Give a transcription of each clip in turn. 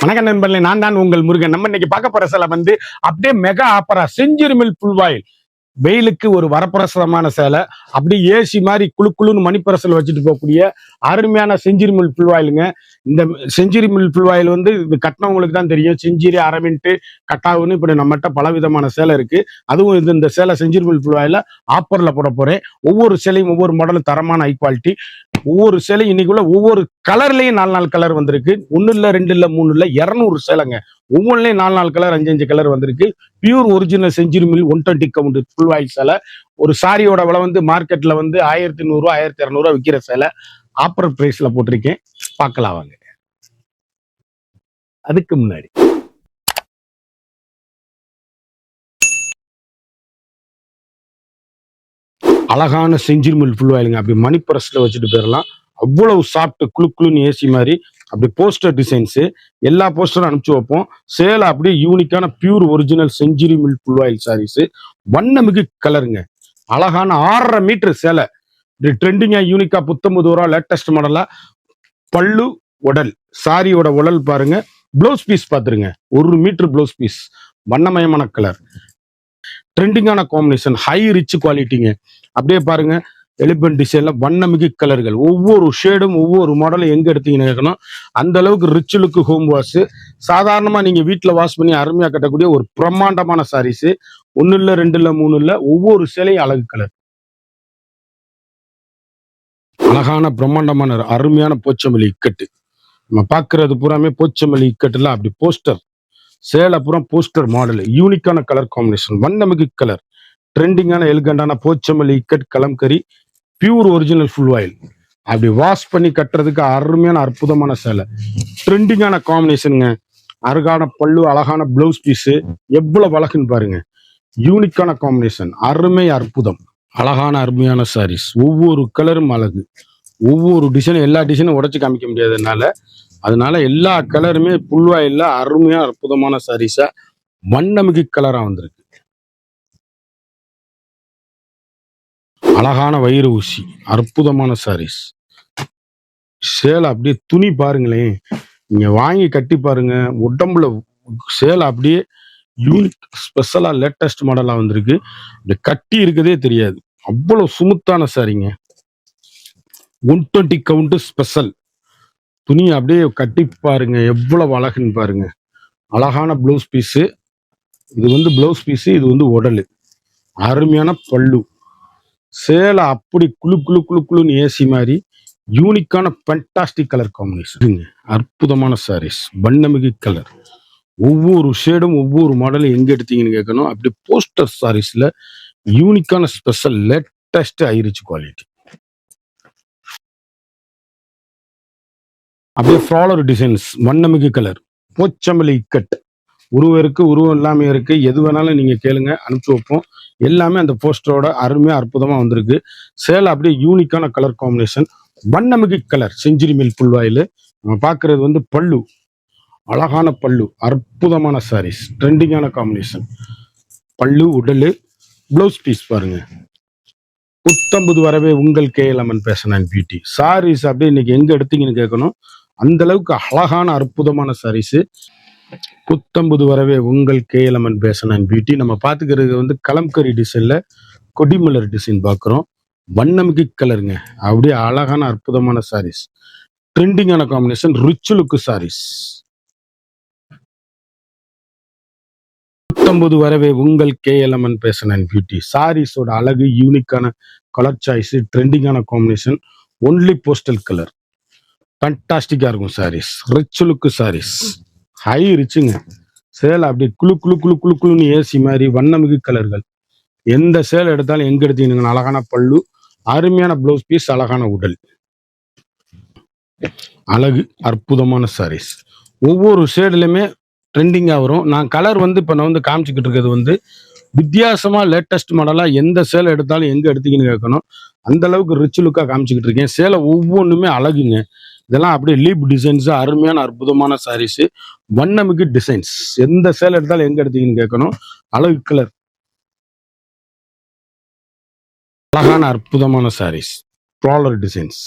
வணக்கம் நண்பர்களே, நான் தான் உங்கள் முருகன். நம்ம இன்னைக்கு பார்க்க போற சேலை வந்து அப்படியே மெகா ஆப்பரா செஞ்சுரி மில் புல்வாயில். வெயிலுக்கு ஒரு வரப்பிரசாதமான சேலை, அப்படியே ஏசி மாதிரி குழு குழுன்னு மணிப்பரசல் வச்சுட்டு போகக்கூடிய அருமையான செஞ்சுரி மில் புல்வாயிலுங்க. இந்த செஞ்சுரி மில் புல்வாயில் வந்து இது கட்டினவங்களுக்கு தான் தெரியும். செஞ்சுரி, அரவிண்ட்டு, கட்டாவுன்னு இப்படி நம்மகிட்ட பல விதமான சேலை இருக்கு. அதுவும் இந்த சேலை செஞ்சுரி மில் புல்வாயில ஆப்பர்ல போட போறேன். ஒவ்வொரு சேலையும் ஒவ்வொரு மாடலும் தரமான ஹை குவாலிட்டி. ஒவ்வொரு சேலை இன்னைக்குள்ள ஒவ்வொரு கலர்லயும் 4 கலர் வந்திருக்கு. 1 இல்ல 2 இல்ல 3 இல்ல 200 சேலைங்க. ஒவ்வொன்றுலயும் 4 கலர் 5 கலர் வந்திருக்கு. Pure original Century mill 120 count full வாயில் சேலை. ஒரு சாரியோட விலை வந்து மார்க்கெட்ல வந்து 1100 1200 விற்கிற சேலை ஆப்பர் பிரைஸ்ல போட்டிருக்கேன். பார்க்கலாம் வாங்க. அதுக்கு முன்னாடி அழகான செஞ்சுரி மில் ஃபுல் வாயிலுங்க. அப்படி மணிப்பரஸ்ல வச்சுட்டு போயிடலாம். அவ்வளவு சாப்பிட்டு குழு குழுன்னு ஏசி மாதிரி அப்படி போஸ்டர் டிசைன்ஸ் எல்லா போஸ்டரும் அனுப்பிச்சு வைப்போம். சேலை அப்படியே யூனிக்கான pure original Century mill full வாயில் சாரீஸ். வண்ணமிகு கலருங்க. அழகான 6.5 மீட்டர் சேலை. ட்ரெண்டிங்கா யூனிக்கா 19 ரூபா லேட்டஸ்ட் மாடலா. பல்லு, உடல், சாரியோட உடல் பாருங்க. பிளவுஸ் பீஸ் பாத்துருங்க. 1 மீட்டர் பிளவுஸ் பீஸ். வண்ணமயமான கலர், ட்ரெண்டிங்கான காம்பினேஷன், ஹை ரிச் குவாலிட்டிங்க. அப்படியே பாருங்க, எலிபென்ட் டிசைன்ல வண்ணமிகு கலர்கள். ஒவ்வொரு ஷேடும் ஒவ்வொரு மாடலும் எங்க எடுத்தீங்கன்னு கேட்கணும். அந்த அளவுக்கு ரிச் லுக்கு ஹோம் வாஷ். சாதாரணமா நீங்க வீட்டுல வாஷ் பண்ணி அருமையா கட்டக்கூடிய ஒரு பிரம்மாண்டமான சாரீஸ். 1 இல்ல 2 இல்ல 3 இல்ல, ஒவ்வொரு சேலையும் அழகு கலர். அழகான பிரம்மாண்டமான அருமையான போச்சமல்லி இக்கட்டு. நம்ம பாக்குறது பூராமே போச்சமல்லி இக்கட்டுல அப்படி போஸ்டர். சேலை பூரா போஸ்டர் மாடல். யூனிக்கான கலர் காம்பினேஷன், வண்ணமிகு கலர், ட்ரெண்டிங்கான எலிகண்டான Pochampally ikat Kalamkari pure original full oil. அப்படி வாஷ் பண்ணி கட்டுறதுக்கு அருமையான அற்புதமான சேலை. ட்ரெண்டிங்கான காம்பினேஷனுங்க. அழகான பல்லு, அழகான பிளவுஸ் பீஸ். எவ்வளவு அழகுன்னு பாருங்க. யூனிக்கான காம்பினேஷன், அருமை அற்புதம். அழகான அருமையான சாரீஸ். ஒவ்வொரு கலரும் அழகு. ஒவ்வொரு டிசைனும் எல்லா டிசைனும் உடைச்சு காமிக்க முடியாததுனால அதனால எல்லா கலருமே புல்வாயில்ல அருமையா அற்புதமான சாரீஸா வண்ணமிகு கலரா வந்திருக்கு. அழகான வயிறு ஊசி, அற்புதமான சாரீஸ். சேலை அப்படியே துணி பாருங்களேன். நீங்க வாங்கி கட்டி பாருங்க. உடம்புல சேலை அப்படியே யூனிக் ஸ்பெஷலா லேட்டஸ்ட் மாடலா வந்திருக்கு. இந்த கட்டி இருக்கதே தெரியாது. அவ்வளவு சுமுத்தான சாரிங்க. 120 கவுண்ட் ஸ்பெஷல். துணி அப்படியே கட்டி பாருங்க, எவ்வளவு அழகுன்னு பாருங்க. அழகான பிளவுஸ் பீஸ். இது வந்து பிளவுஸ் பீஸ், இது வந்து உடல். அருமையான பல்லு. சேலை அப்படி குழு குழு குழு குழுன்னு ஏசி மாதிரி யூனிக்கான ஃபேண்டாஸ்டிக் கலர் காம்பினேஷன். அற்புதமான சாரீஸ், வண்ணமிகு கலர். ஒவ்வொரு ஷேடும் ஒவ்வொரு மாடலும் எங்க எடுத்தீங்கன்னு கேட்கணும். அப்படி போஸ்டர் சாரீஸ்ல யூனிக்கான ஸ்பெஷல் லேட்டஸ்ட் ஐரிச் குவாலிட்டி. அப்படியே ஃப்ளாலர் டிசைன்ஸ், வண்ணமிகு கலர், போச்சமல்லி இக்கட். உருவம் இருக்கு, உருவம் இல்லாம இருக்கு. எது வேணாலும் நீங்க கேளுங்க, அனுப்பிச்சு வைப்போம். எல்லாமே அந்த போஸ்டரோட அருமையா அற்புதமா வந்திருக்கு. சேலை அப்படியே யூனிக்கான கலர் காம்பினேஷன், வண்ணமிகு கலர் செஞ்சுரி மில் புல்வாயில். நம்ம பார்க்கறது வந்து பல்லு, அழகான பல்லு, அற்புதமான சாரீஸ், ட்ரெண்டிங்கான காம்பினேஷன். பல்லு, உடல், பிளவுஸ் பீஸ் பாருங்க. புத்தம்புது வரவே உங்கள் KLMN fashion and beauty sarees. அப்படியே இன்னைக்கு எங்க எடுத்தீங்கன்னு கேட்கணும். அந்த அளவுக்கு அழகான அற்புதமான சாரீஸ். புத்தம்புது வரவே உங்கள் கேஎல்எம்என் பேஷன் அண்ட் பியூட்டி. நம்ம பார்த்துக்கிறது வந்து கலம்கரி டிசைன்ல கொடிமலர் டிசைன் பார்க்குறோம். வண்ணமிகு கலருங்க. அப்படியே அழகான அற்புதமான சாரீஸ், ட்ரெண்டிங்கான காம்பினேஷன், ரிச் லுக்கு சாரீஸ். புத்தம்புது வரவே உங்கள் கேஎல்எம்என் பேஷன் அண்ட் பியூட்டி. சாரீஸோட அழகு, யூனிக்கான கலர் சாய்ஸ், ட்ரெண்டிங்கான காம்பினேஷன், ஒன்லி போஸ்டல் கலர். ஃபேண்டாஸ்டிக்கா இருக்கும் sarees. Rich look sarees, high ரிச்சுங்க. சேலை அப்படி குழு குழு குழு குழு குழுன்னு ஏசி மாதிரி வண்ணமிகு கலர்கள். எந்த சேலை எடுத்தாலும் எங்க எடுத்தீங்க. அழகான பல்லு, அருமையான பிளவுஸ் பீஸ், அழகான உடல், அழகு அற்புதமான சாரீஸ். ஒவ்வொரு ஷேடுலையுமே ட்ரெண்டிங்கா வரும். நான் கலர் வந்து இப்ப நான் வந்து காமிச்சுக்கிட்டு இருக்கிறது வந்து வித்தியாசமா லேட்டஸ்ட் மாடலா. எந்த சேலை எடுத்தாலும் எங்க எடுத்தீங்கன்னு கேட்கணும். அந்த அளவுக்கு ரிச் லுக்கா காமிச்சுக்கிட்டு இருக்கேன். சேலை ஒவ்வொன்றுமே அழகுங்க. இதெல்லாம் அப்படியே லீப் டிசைன்ஸ், அருமையான அற்புதமான சாரீஸ், வண்ணமிகு டிசைன்ஸ். எந்த சேலை எடுத்தாலும் எங்க எடுத்தீங்கன்னு கேட்கணும். அழகு கலர், அழகான அற்புதமான சாரீஸ், ஃப்ளாலர் டிசைன்ஸ்,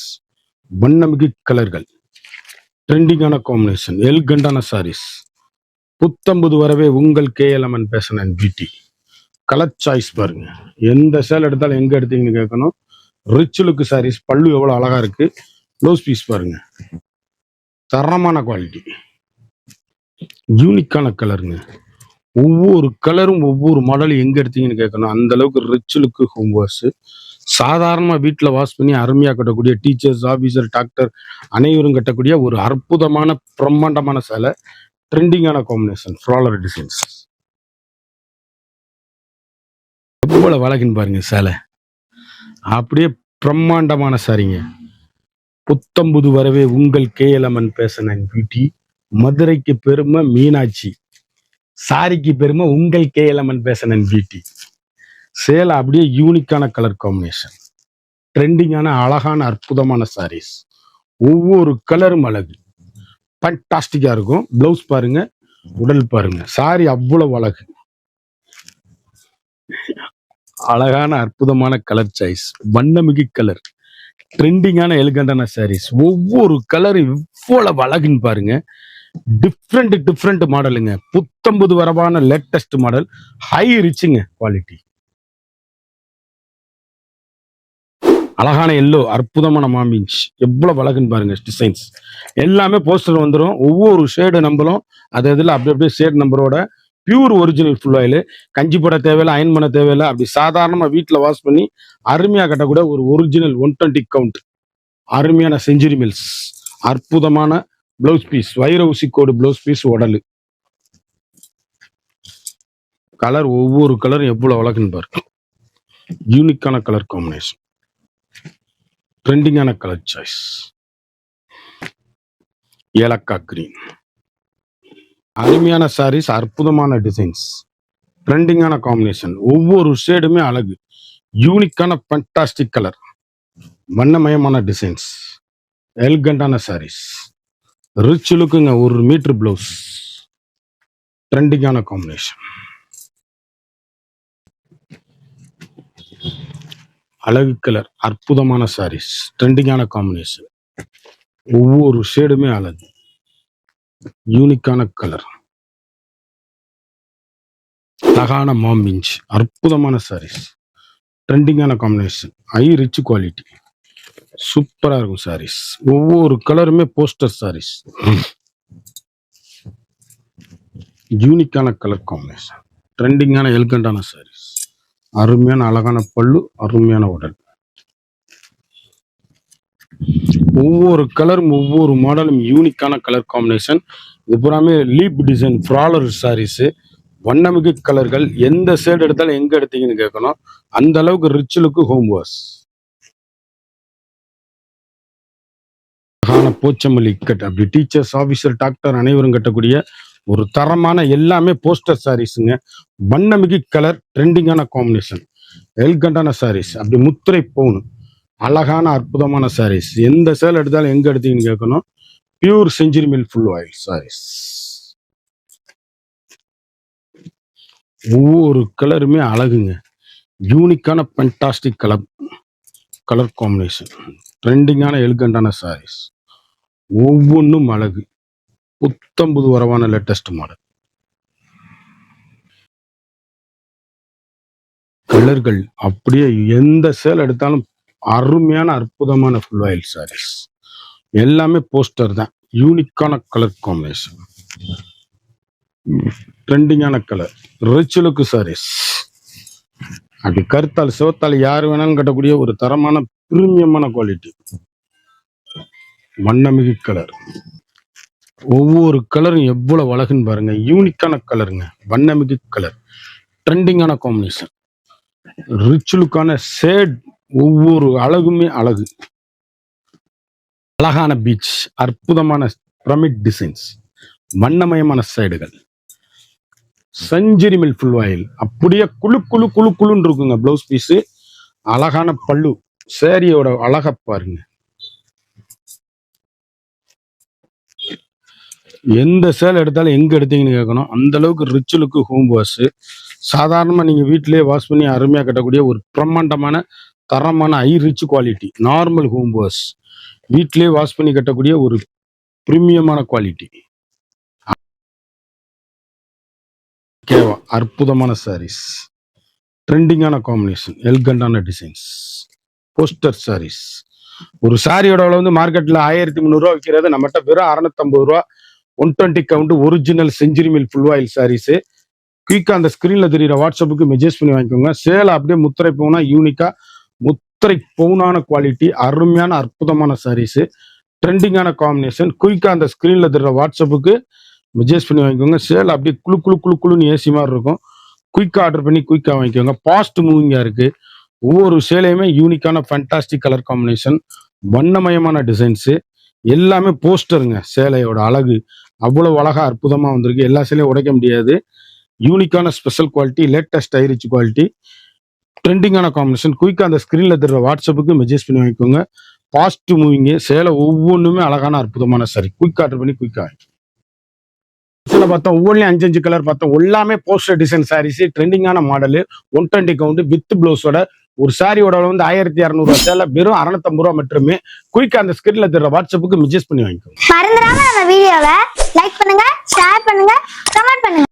வண்ணமிகு கலர்கள். ட்ரெண்டிங்கான காம்பினேஷன், எல்கண்டான சாரீஸ். புத்தம்புது வரவே உங்கள் KLMN fashion and beauty. Colour choice பாருங்க. எந்த சேல் எடுத்தாலும் எங்க எடுத்தீங்கன்னு கேட்கணும். Rich look sarees. பல்லு எவ்வளவு அழகா இருக்கு. ப்ளவுஸ் பீஸ் பாருங்க. தரமான குவாலிட்டி, யூனிக்கான கலருங்க. ஒவ்வொரு கலரும் ஒவ்வொரு மாடலும் எங்க எடுத்தீங்கன்னு கேட்கணும். அந்த அளவுக்கு ரிச் லுக் ஹோம் வாஷ். சாதாரணமா வீட்டுல வாஷ் பண்ணி அருமையா கட்டக்கூடிய டீச்சர்ஸ், ஆபீசர், டாக்டர் அனைவரும் கட்டக்கூடிய ஒரு அற்புதமான பிரம்மாண்டமான சேலை. ட்ரெண்டிங்கான காம்பினேஷன், ஃப்ளாரல் டிசைன்ஸ். எவ்வளவு வழக்குன்னு பாருங்க சேலை. அப்படியே பிரம்மாண்டமான சாரிங்க. புத்தம்புது வரவே உங்கள் கேஎல்எம்என் பேஷன் அண்ட் பியூட்டி. மதுரைக்கு பெருமை மீனாட்சி, சாரிக்கு பெருமை உங்கள் கேஎல்எம்என் பேஷன் அண்ட் பியூட்டி. சேலை அப்படியே யூனிக்கான கலர் காம்பினேஷன், ட்ரெண்டிங்கான அழகான அற்புதமான சாரீஸ். ஒவ்வொரு கலரும் அழகு, ஃபண்டாஸ்டிக்கா இருக்கும். பிளவுஸ் பாருங்க, உடல் பாருங்க. சாரி அவ்வளவு அழகு, அழகான அற்புதமான கலர் சாய்ஸ், வண்ணமிகு கலர், ட்ரெண்டிங்கான எலிகண்டான சாரீஸ். ஒவ்வொரு கலர் இவ்வளவு அழகுன்னு பாருங்க. டிஃப்ரெண்ட் மாடலுங்க. புத்தம்புது வரவான லேட்டஸ்ட் மாடல், ஹை ரிச்சுங்க குவாலிட்டி. அழகான எல்லோ, அற்புதமான மாமிஞ்ச். எவ்வளவு அழகுன்னு பாருங்க. டிசைன்ஸ் எல்லாமே போஸ்டர் வந்துடும். ஒவ்வொரு ஷேடு நம்பரும் அது இதில் அப்படியே ஷேட் நம்பரோட பியூர் ஒரிஜினல் ஃபுல் ஆயில். கஞ்சி போட தேவையில்லை, அயன் பண்ண தேவையில்லை. அப்படி சாதாரணமாக வீட்டில் வாஷ் பண்ணி அருமையாக கட்டக்கூட ஒரு ஒரிஜினல் 120 கவுண்ட் அருமையான செஞ்சுரி மில்ஸ். அற்புதமான பிளவுஸ் பீஸ், வைர ஊசி கோடு பிளவுஸ் பீஸ். உடலு கலர், ஒவ்வொரு கலரும் எவ்வளவு அழகுன்னு பாருங்க. யூனிக்கான கலர் காம்பினேஷன், ட்ரெண்டிங்கான கலர் சாய்ஸ். ஏலக்காய் கிரீன், அருமையான சாரீஸ், அற்புதமான டிசைன்ஸ், ட்ரெண்டிங்கான காம்பினேஷன். ஒவ்வொரு ஷேடுமே அழகு, யூனிக்கான ஃபண்டாஸ்டிக் கலர், வண்ணமயமான டிசைன்ஸ், எல்கண்டான சாரீஸ். ரிச் லுக்குங்க. 1 மீட்டர் பிளவுஸ், ட்ரெண்டிங்கான காம்பினேஷன், அழகு கலர், அற்புதமான சாரீஸ், ட்ரெண்டிங்கான காம்பினேஷன். ஒவ்வொரு ஷேடுமே அழகு, யூனிக்கான கலர், அழகான மாம்பிஞ்ச், அற்புதமான சாரீஸ், ட்ரெண்டிங்கான காம்பினேஷன், ஹை ரிச் குவாலிட்டி. சூப்பரா இருக்கும் சாரீஸ். ஒவ்வொரு கலருமே போஸ்டர் சாரீஸ், யூனிக்கான கலர் காம்பினேஷன், ட்ரெண்டிங்கான எல்கண்டான சாரீஸ். அருமையான அழகான பல்லு, அருமையான உடல். ஒவ்வொரு கலரும் ஒவ்வொரு மாடலும் யூனிக்கான கலர் காம்பினேஷன். இது பூராமே லீப் டிசைன் ஃப்ளாரல் சாரீஸ். வண்ணமிகு கலர்கள். எந்த ஷேட் எடுத்தாலும் எங்க எடுத்தீங்கன்னு கேட்கணும். அந்த அளவுக்கு ரிச் லுக்கு ஹோம் வாஷ். அழகான போச்சமல்லி இக்கட். அப்படி டீச்சர்ஸ், ஆபீசர், டாக்டர் அனைவரும் கட்டக்கூடிய ஒரு தரமான எல்லாமே போஸ்டர் சாரீஸுங்க. வண்ணமிகு கலர், ட்ரெண்டிங்கான காம்பினேஷன், எல்கண்டான சாரீஸ். அப்படி முத்திரை பவுன், அழகான அற்புதமான சாரீஸ். எந்த சேல் எடுத்தாலும் எங்க எடுத்தீங்கன்னு கேட்கணும். Pure Century mill full oil sarees. ஒவ்வொரு கலருமே அழகுங்க, யூனிக்கான ஃபண்டாஸ்டிக் கலர் காம்பினேஷன், ட்ரெண்டிங்கான எலிகண்டான சாரீஸ். ஒவ்வொன்றும் அழகு, புத்தம்புது வரவான லேட்டஸ்ட் மாடல். கலர்கள் அப்படியே எந்த சேல் எடுத்தாலும் அருமையான அற்புதமான ஃபுல் ஆயில் சாரீஸ். எல்லாமே போஸ்டர் தான். யூனிக்கான கலர் காம்பினேஷன், ட்ரெண்டிங்கான கலர், ரிச் லுக் சாரீஸ். அப்படி கருத்தால் சிவத்தால் யார் வேணாலும் கட்டக்கூடிய ஒரு தரமான பிரீமியமான குவாலிட்டி, வண்ணமிகு கலர். ஒவ்வொரு கலரும் எவ்வளவு அழகுன்னு பாருங்க. யூனிக்கான கலருங்க, வண்ணமிகு கலர், ட்ரெண்டிங்கான காம்பினேஷன், ரிச் லுக்கான ஷேட். ஒவ்வொரு அழகுமே அழகு. அழகான பீச், அற்புதமான பிரமிட் டிசைன்ஸ், வண்ணமயமான சைடுகள், செஞ்சுரி மில் ஃபுல் ஆயில். அப்படியே குழுன்னு இருக்குங்க பிளவுஸ் பீஸ். அழகான பல்லு, சேரியோட அழகா பாருங்க. எந்த சேல் எடுத்தாலும் எங்க எடுத்தீங்கன்னு கேட்கணும். அந்த அளவுக்கு ரிச் லுக்கு ஹோம் வாஷ். சாதாரணமா நீங்க வீட்டிலேயே வாஷ் பண்ணி அருமையா கட்டக்கூடிய ஒரு பிரம்மாண்டமான தரமான high rich quality normal home wash. வீட்டிலேயே வாஷ் பண்ணி கட்டக்கூடிய ஒரு பிரீமியமான குவாலிட்டி. கேவா அற்புதமான சாரீஸ், ட்ரெண்டிங்கான காம்பினேஷன், எல்கண்டான டிசைன்ஸ், போஸ்டர் சாரீஸ். ஒரு சாரியோட விலை வந்து மார்க்கெட்ல 1300 விற்கிறது, நம்மகிட்ட வெறும் 650 ரூபா. 120 count original Century mill full oil sarees. குயிக்கா அந்த ஸ்கிரீன்ல தெரியுற வாட்ஸ்அப்புக்கு மெசேஜ் பண்ணி வாங்கிக்கோங்க. சேலை அப்படியே முத்திரை பவுனா யூனிக்கா, முத்திரை பவுனான குவாலிட்டி, அருமையான அற்புதமான சாரீஸ், ட்ரெண்டிங்கான காம்பினேஷன். குயிக்கா அந்த ஸ்கிரீன்ல தெரியுற வாட்ஸ்அப்புக்கு மெசேஜ் பண்ணி வாங்கிக்கோங்க. சேலை அப்படியே குளு குளு குளு குளுன்னு ஏசி மாதிரி இருக்கும். குயிக்கா ஆர்டர் பண்ணி குயிக்கா வாங்கிக்கோங்க. ஃபாஸ்ட் மூவிங்கா இருக்கு. ஒவ்வொரு சேலையுமே யூனிக்கான ஃபேண்டாஸ்டிக் கலர் காம்பினேஷன், வண்ணமயமான டிசைன்ஸ், எல்லாமே போஸ்டருங்க. சேலையோட அழகு அவ்வளவு அழகா அற்புதமா வந்திருக்கு. எல்லா சேலையும் உடைக்க முடியாது. யூனிக்கான special quality, latest rich quality, ட்ரெண்டிங்கான காம்பினேஷன். குயிக்கா அந்த ஸ்கிரீன்ல தெரிற வாட்ஸ்அப்புக்கு மெசேஜ் பண்ணி வாங்கிக்கோங்க. ஃபாஸ்ட் மூவிங் சேலை ஒவ்வொன்றுமே அழகான அற்புதமான சாரி. குயிக் ஆர்டர் பண்ணி குயிக்கா சில பார்த்தோம். ஒவ்வொன்றிலையும் 5 கலர் பார்த்தோம். எல்லாமே போஸ்டர் டிசைன் சாரீஸ், ட்ரெண்டிங்கான மாடலு, 120 கவுண்ட் வித் ப்ளவுஸோட. ஒரு சாரியோட வந்து 1200 சேலை வெறும் 650 ரூபா மட்டுமே. குயிக்கா அந்த ஸ்கிரீன்ல தெரிற வாட்ஸ்அப்புக்கு மெசேஜ் பண்ணி வாங்கிக்கோங்க. மறந்துடாம நம்ம வீடியோவை லைக் பண்ணுங்க, ஷேர் பண்ணுங்க, கமெண்ட் பண்ணுங்க.